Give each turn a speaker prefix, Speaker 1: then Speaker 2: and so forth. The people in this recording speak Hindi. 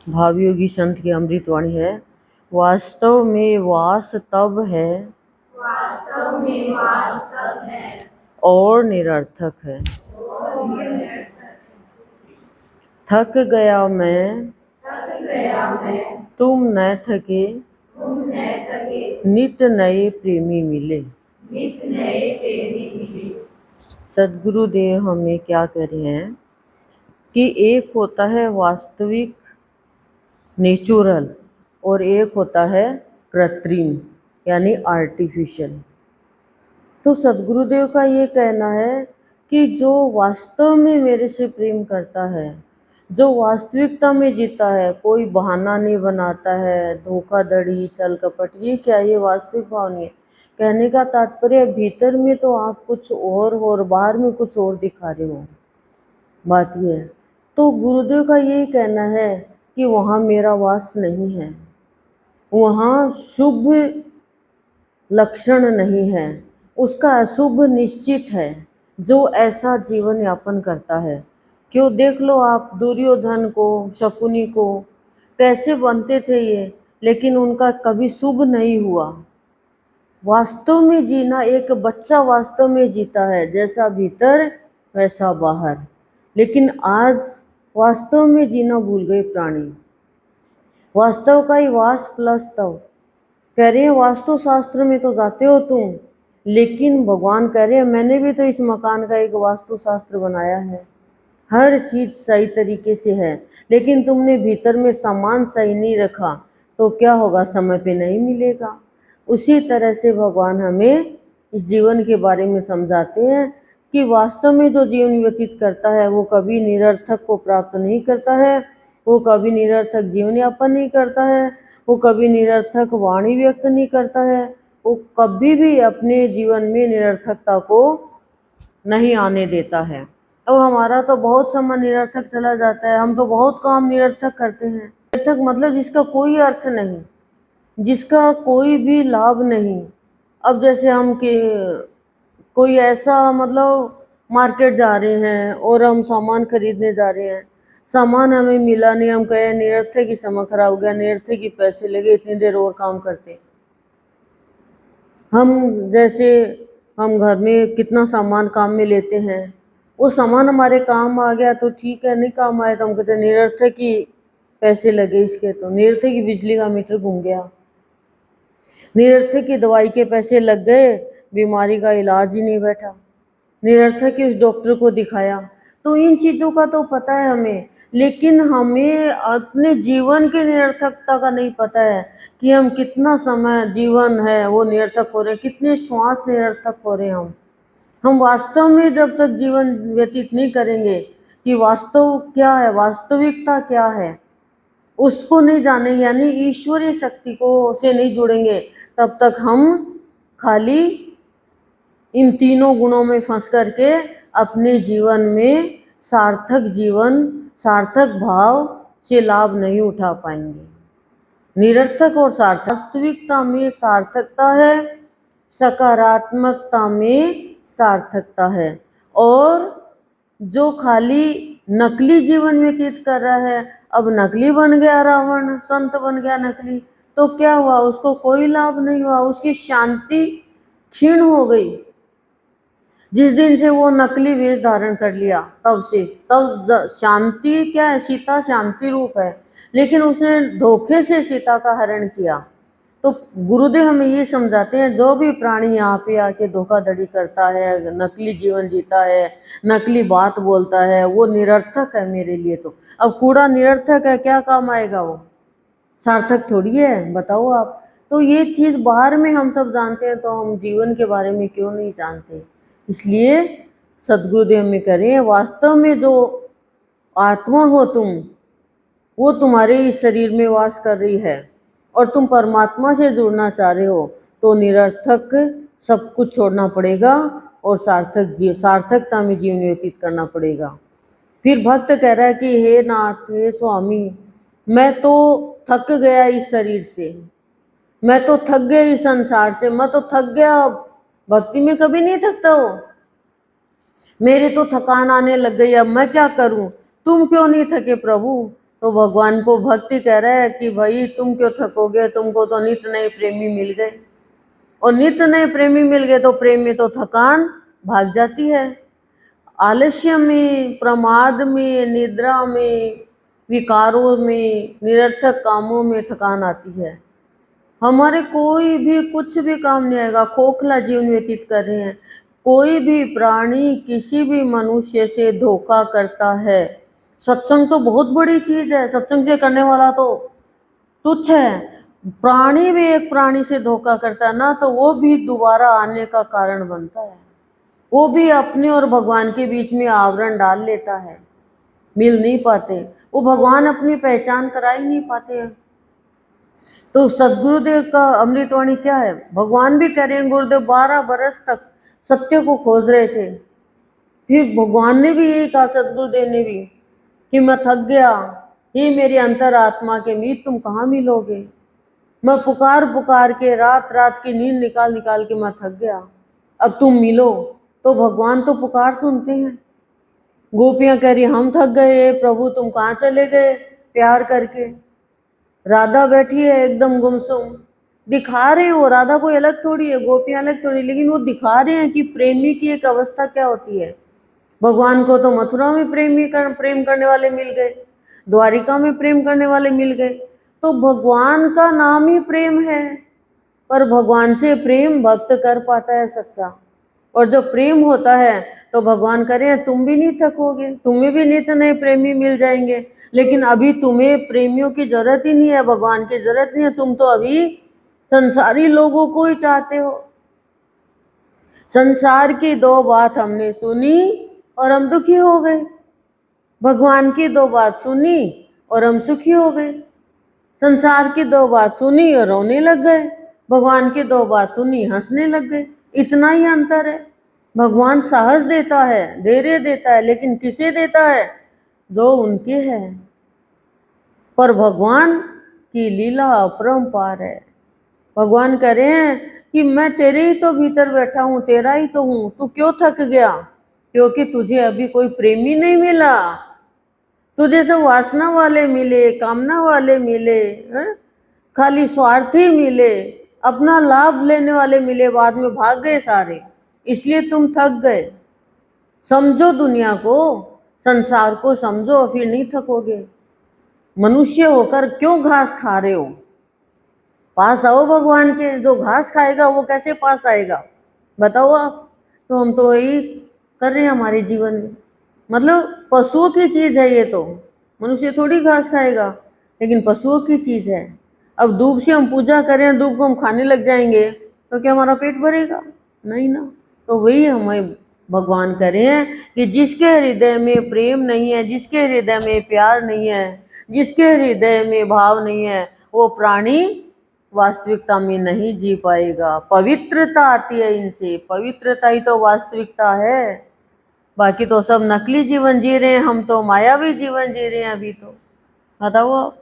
Speaker 1: भावयोगी संत की अमृतवाणी है। वास्तव में वास तब है और निरर्थक है। थक गया मैं तुम न थके, नित नए प्रेमी मिले। सद्गुरुदेव हमें क्या कह रहे हैं कि एक होता है वास्तविक नेचुरल और एक होता है कृत्रिम यानी आर्टिफिशियल। तो सद्गुरुदेव का ये कहना है कि जो वास्तव में मेरे से प्रेम करता है, जो वास्तविकता में जीता है, कोई बहाना नहीं बनाता है, धोखाधड़ी छल कपट, ये क्या, ये वास्तविक भाव नहीं है। कहने का तात्पर्य भीतर में तो आप कुछ और बाहर में कुछ और दिखा रहे हो, बात ये है। तो गुरुदेव का यही कहना है कि वहाँ मेरा वास नहीं है, वहाँ शुभ लक्षण नहीं है, उसका अशुभ निश्चित है जो ऐसा जीवन यापन करता है। क्यों, देख लो आप दुर्योधन को, शकुनी को, कैसे बनते थे ये, लेकिन उनका कभी शुभ नहीं हुआ। वास्तव में जीना, एक बच्चा वास्तव में जीता है, जैसा भीतर वैसा बाहर। लेकिन आज वास्तव में जीना भूल गए प्राणी। वास्तव का ही वास प्लस तव। कह रहे हैं वास्तु शास्त्र में तो जाते हो तुम, लेकिन भगवान कह रहे हैं मैंने भी तो इस मकान का एक वास्तु शास्त्र बनाया है, हर चीज सही तरीके से है, लेकिन तुमने भीतर में सामान सही नहीं रखा तो क्या होगा, समय पे नहीं मिलेगा। उसी तरह से भगवान हमें इस जीवन के बारे में समझाते हैं कि वास्तव में जो जीवन व्यतीत करता है वो कभी निरर्थक को प्राप्त नहीं करता है, वो कभी निरर्थक जीवन यापन नहीं करता है, वो कभी निरर्थक वाणी व्यक्त नहीं करता है, वो कभी भी अपने जीवन में निरर्थकता को नहीं आने देता है। अब हमारा तो बहुत समय निरर्थक चला जाता है, हम तो बहुत काम निरर्थक करते हैं। निरर्थक मतलब जिसका कोई अर्थ नहीं, जिसका कोई भी लाभ नहीं। अब जैसे हम के कोई ऐसा मतलब मार्केट जा रहे हैं और हम सामान खरीदने जा रहे हैं, सामान हमें मिला नहीं, हम कहे निरर्थक ही समय खराब हो गया, निरर्थक ही पैसे लगे, इतनी देर और काम करते। हम जैसे हम घर में कितना सामान काम में लेते हैं, वो सामान हमारे काम आ गया तो ठीक है, नहीं काम आया तो हम कहते निरर्थक ही पैसे लगे इसके, तो निरर्थक ही बिजली का मीटर घूम गया, निरर्थक की दवाई के पैसे लग गए, बीमारी का इलाज ही नहीं बैठा, निरर्थक ही उस डॉक्टर को दिखाया। तो इन चीज़ों का तो पता है हमें, लेकिन हमें अपने जीवन की निरर्थकता का नहीं पता है कि हम कितना समय जीवन है वो निरर्थक हो रहे हैं, कितने श्वास निरर्थक हो रहे हैं। हम वास्तव में जब तक जीवन व्यतीत नहीं करेंगे कि वास्तव क्या है, वास्तविकता क्या है, उसको नहीं जाने, यानी ईश्वरीय शक्ति को से नहीं जुड़ेंगे, तब तक हम खाली इन तीनों गुणों में फंस करके अपने जीवन में सार्थक जीवन, सार्थक भाव से लाभ नहीं उठा पाएंगे। निरर्थक और सार्थक, वास्तविकता में सार्थकता है, सकारात्मकता में सार्थकता है। और जो खाली नकली जीवन व्यतीत कर रहा है, अब नकली बन गया रावण, संत बन गया नकली, तो क्या हुआ, उसको कोई लाभ नहीं हुआ, उसकी शांति क्षीण हो गई। जिस दिन से वो नकली वेश धारण कर लिया तब से, तब शांति क्या है, सीता शांति रूप है, लेकिन उसने धोखे से सीता का हरण किया। तो गुरुदेव हमें ये समझाते हैं जो भी प्राणी यहाँ पे आके धोखाधड़ी करता है, नकली जीवन जीता है, नकली बात बोलता है, वो निरर्थक है मेरे लिए। तो अब कूड़ा निरर्थक है, क्या काम आएगा, वो सार्थक थोड़ी है, बताओ आप। तो ये चीज़ बाहर में हम सब जानते हैं, तो हम जीवन के बारे में क्यों नहीं जानते। इसलिए सद्गुरुदेव में करें, वास्तव में जो आत्मा हो तुम, वो तुम्हारे इस शरीर में वास कर रही है और तुम परमात्मा से जुड़ना चाह रहे हो, तो निरर्थक सब कुछ छोड़ना पड़ेगा और सार्थकता में जीवन व्यतीत करना पड़ेगा। फिर भक्त कह रहा है कि हे नाथ, हे स्वामी, मैं तो थक गया इस शरीर से, मैं तो थक गया इस संसार से, मैं तो थक गया। भक्ति में कभी नहीं थकता हो, मेरे तो थकान आने लग गई, अब मैं क्या करूं, तुम क्यों नहीं थके प्रभु। तो भगवान को भक्ति कह रहा है कि भाई तुम क्यों थकोगे, तुमको तो नित्य नए प्रेमी मिल गए, और नित्य नए प्रेमी मिल गए तो प्रेम में तो थकान भाग जाती है। आलस्य में, प्रमाद में, निद्रा में, विकारों में, निरर्थक कामों में थकान आती है। हमारे कोई भी कुछ भी काम नहीं आएगा, खोखला जीवन व्यतीत कर रहे हैं। कोई भी प्राणी किसी भी मनुष्य से धोखा करता है। सत्संग तो बहुत बड़ी चीज है, सत्संग से करने वाला तो तुच्छ है। प्राणी भी एक प्राणी से धोखा करता है ना, तो वो भी दोबारा आने का कारण बनता है। वो भी अपने और भगवान के बीच में आवरण डाल लेता है, मिल नहीं पाते, वो भगवान अपनी पहचान करा ही नहीं पाते। तो सदगुरुदेव का अमृतवाणी क्या है, भगवान भी कह रहे हैं, गुरुदेव 12 बरस तक सत्य को खोज रहे थे, फिर भगवान ने भी यही कहा, सदगुरुदेव ने भी, कि मैं थक गया, हे मेरी अंतरात्मा के मीत तुम कहाँ मिलोगे। मैं पुकार पुकार के रात रात की नींद निकाल निकाल के मैं थक गया, अब तुम मिलो। तो भगवान तो पुकार सुनते हैं। गोपियां कह रही हम थक गए प्रभु, तुम कहाँ चले गए प्यार करके। राधा बैठी है एकदम गुमसुम, दिखा रहे हैं, वो राधा कोई अलग थोड़ी है, गोपियां अलग थोड़ी, लेकिन वो दिखा रहे हैं कि प्रेमी की एक अवस्था क्या होती है। भगवान को तो मथुरा में प्रेम करने वाले मिल गए, द्वारिका में प्रेम करने वाले मिल गए। तो भगवान का नाम ही प्रेम है, पर भगवान से प्रेम भक्त कर पाता है सच्चा। और जो प्रेम होता है तो भगवान करें तुम भी नहीं थकोगे, तुम्हें भी नित्य नए प्रेमी मिल जाएंगे। लेकिन अभी तुम्हें प्रेमियों की जरूरत ही नहीं है, भगवान की जरूरत नहीं है, तुम तो अभी संसारी लोगों को ही चाहते हो। संसार की 2 बात हमने सुनी और हम दुखी हो गए, भगवान की 2 बात सुनी और हम सुखी हो गए। संसार की 2 बात सुनी और रोने लग गए, भगवान की 2 बात सुनी हंसने लग गए। इतना ही अंतर है। भगवान साहस देता है, धैर्य देता है, लेकिन किसे देता है, जो उनके है। पर भगवान की लीला अपरंपार है। भगवान कह रहे हैं कि मैं तेरे ही तो भीतर बैठा हूं, तेरा ही तो हूं, तू क्यों थक गया, क्योंकि तुझे अभी कोई प्रेमी नहीं मिला। तुझे सब वासना वाले मिले, कामना वाले मिले, खाली स्वार्थी मिले, अपना लाभ लेने वाले मिले, बाद में भाग गए सारे, इसलिए तुम थक गए। समझो दुनिया को, संसार को समझो, फिर नहीं थकोगे। मनुष्य होकर क्यों घास खा रहे हो, पास आओ भगवान के। जो घास खाएगा वो कैसे पास आएगा, बताओ आप। तो हम तो वही कर रहे हैं हमारे जीवन में, मतलब पशुओं की चीज है ये तो, मनुष्य थोड़ी घास खाएगा, लेकिन पशुओं की चीज है। अब दूब से हम पूजा करें, दूब को हम खाने लग जाएंगे तो क्या हमारा पेट भरेगा, नहीं ना। तो वही हमें भगवान कह रहे हैं कि जिसके हृदय में प्रेम नहीं है, जिसके हृदय में प्यार नहीं है, जिसके हृदय में भाव नहीं है, वो प्राणी वास्तविकता में नहीं जी पाएगा। पवित्रता आती है इनसे, पवित्रता ही तो वास्तविकता है। बाकी तो सब नकली जीवन जी रहे हैं, हम तो मायावी जीवन जी रहे हैं अभी तो, बताओ आप।